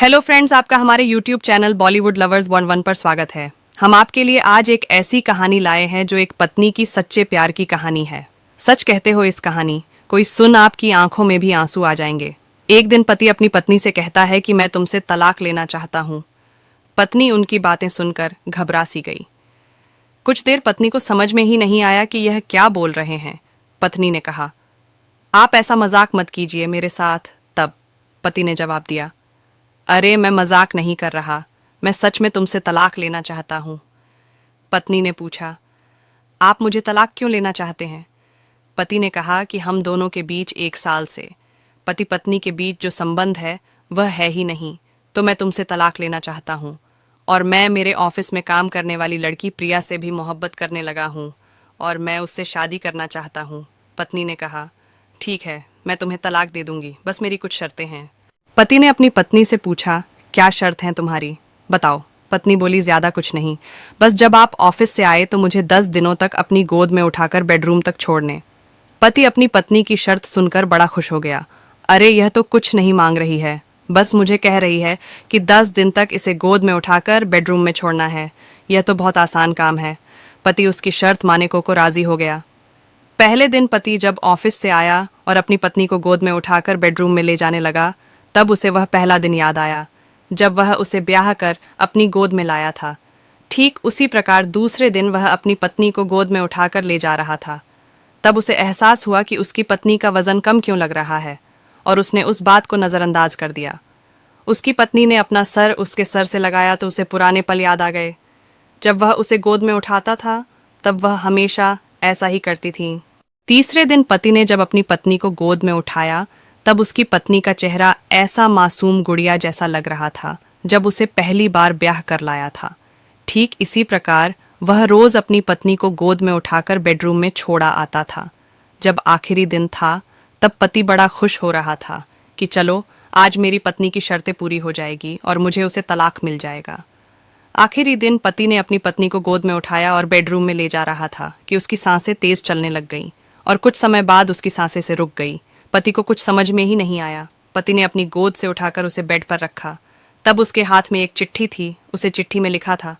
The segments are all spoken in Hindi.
हेलो फ्रेंड्स, आपका हमारे यूट्यूब चैनल बॉलीवुड लवर्स 11 पर स्वागत है। हम आपके लिए आज एक ऐसी कहानी लाए हैं जो एक पत्नी की सच्चे प्यार की कहानी है। सच कहते हो, इस कहानी कोई सुन आपकी आंखों में भी आंसू आ जाएंगे। एक दिन पति अपनी पत्नी से कहता है कि मैं तुमसे तलाक लेना चाहता हूँ। पत्नी उनकी बातें सुनकर घबरा सी गई। कुछ देर पत्नी को समझ में ही नहीं आया कि यह क्या बोल रहे हैं। पत्नी ने कहा, आप ऐसा मजाक मत कीजिए मेरे साथ। तब पति ने जवाब दिया, अरे मैं मजाक नहीं कर रहा, मैं सच में तुमसे तलाक लेना चाहता हूँ। पत्नी ने पूछा, आप मुझे तलाक क्यों लेना चाहते हैं? पति ने कहा कि हम दोनों के बीच 1 साल से पति पत्नी के बीच जो संबंध है वह है ही नहीं, तो मैं तुमसे तलाक लेना चाहता हूँ। और मैं मेरे ऑफिस में काम करने वाली लड़की प्रिया से भी मोहब्बत करने लगा हूँ और मैं उससे शादी करना चाहता हूँ। पत्नी ने कहा, ठीक है, मैं तुम्हें तलाक दे दूंगी, बस मेरी कुछ शर्तें हैं। पति ने अपनी पत्नी से पूछा, क्या शर्त है तुम्हारी, बताओ। पत्नी बोली, ज्यादा कुछ नहीं, बस जब आप ऑफिस से आए तो मुझे 10 दिनों तक अपनी गोद में उठाकर बेडरूम तक छोड़ने। पति अपनी पत्नी की शर्त सुनकर बड़ा खुश हो गया। अरे यह तो कुछ नहीं मांग रही है, बस मुझे कह रही है कि 10 दिन तक इसे गोद में उठाकर बेडरूम में छोड़ना है। यह तो बहुत आसान काम है। पति उसकी शर्त माने को राजी हो गया। पहले दिन पति जब ऑफिस से आया और अपनी पत्नी को गोद में उठाकर बेडरूम में ले जाने लगा, तब उसे वह पहला दिन याद आया जब वह उसे ब्याह कर अपनी गोद में लाया था। ठीक उसी प्रकार दूसरे दिन वह अपनी पत्नी को गोद में उठाकर ले जा रहा था। तब उसे एहसास हुआ कि उसकी पत्नी का वजन कम क्यों लग रहा है और उसने उस बात को नज़रअंदाज कर दिया। उसकी पत्नी ने अपना सर उसके सर से लगाया तो उसे पुराने पल याद आ गए। जब वह उसे गोद में उठाता था तब वह हमेशा ऐसा ही करती थी। तीसरे दिन पति ने जब अपनी पत्नी को गोद में उठाया तब उसकी पत्नी का चेहरा ऐसा मासूम गुड़िया जैसा लग रहा था जब उसे पहली बार ब्याह कर लाया था। ठीक इसी प्रकार वह रोज अपनी पत्नी को गोद में उठाकर बेडरूम में छोड़ा आता था। जब आखिरी दिन था तब पति बड़ा खुश हो रहा था कि चलो आज मेरी पत्नी की शर्तें पूरी हो जाएगी और मुझे उसे तलाक मिल जाएगा। आखिरी दिन पति ने अपनी पत्नी को गोद में उठाया और बेडरूम में ले जा रहा था कि उसकी सांसें तेज चलने लग गईं और कुछ समय बाद उसकी सांसें से रुक गई। पति को कुछ समझ में ही नहीं आया। पति ने अपनी गोद से उठाकर उसे बेड पर रखा। तब उसके हाथ में एक चिट्ठी थी। उसे चिट्ठी में लिखा था,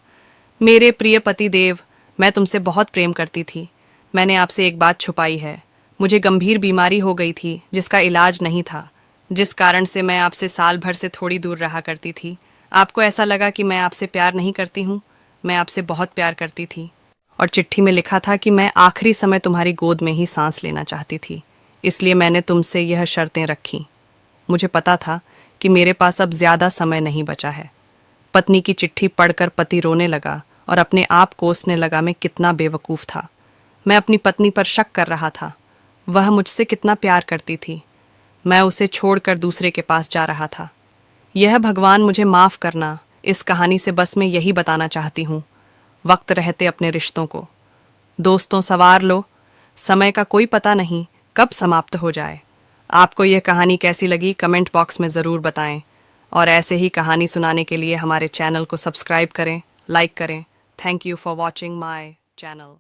मेरे प्रिय पति देव, मैं तुमसे बहुत प्रेम करती थी। मैंने आपसे एक बात छुपाई है। मुझे गंभीर बीमारी हो गई थी जिसका इलाज नहीं था, जिस कारण से मैं आपसे साल भर से थोड़ी दूर रहा करती थी। आपको ऐसा लगा कि मैं आपसे प्यार नहीं करती हूँ। मैं आपसे बहुत प्यार करती थी। और चिट्ठी में लिखा था कि मैं आखिरी समय तुम्हारी गोद में ही सांस लेना चाहती थी, इसलिए मैंने तुमसे यह शर्तें रखीं। मुझे पता था कि मेरे पास अब ज्यादा समय नहीं बचा है। पत्नी की चिट्ठी पढ़कर पति रोने लगा और अपने आप कोसने लगा मैं कितना बेवकूफ़ था। मैं अपनी पत्नी पर शक कर रहा था। वह मुझसे कितना प्यार करती थी। मैं उसे छोड़कर दूसरे के पास जा रहा था। यह भगवान मुझे माफ़ करना। इस कहानी से बस मैं यही बताना चाहती हूँ, वक्त रहते अपने रिश्तों को दोस्तों संवार लो। समय का कोई पता नहीं कब समाप्त हो जाए। आपको यह कहानी कैसी लगी कमेंट बॉक्स में ज़रूर बताएं और ऐसे ही कहानी सुनाने के लिए हमारे चैनल को सब्सक्राइब करें, लाइक करें। Thank you for watching my channel.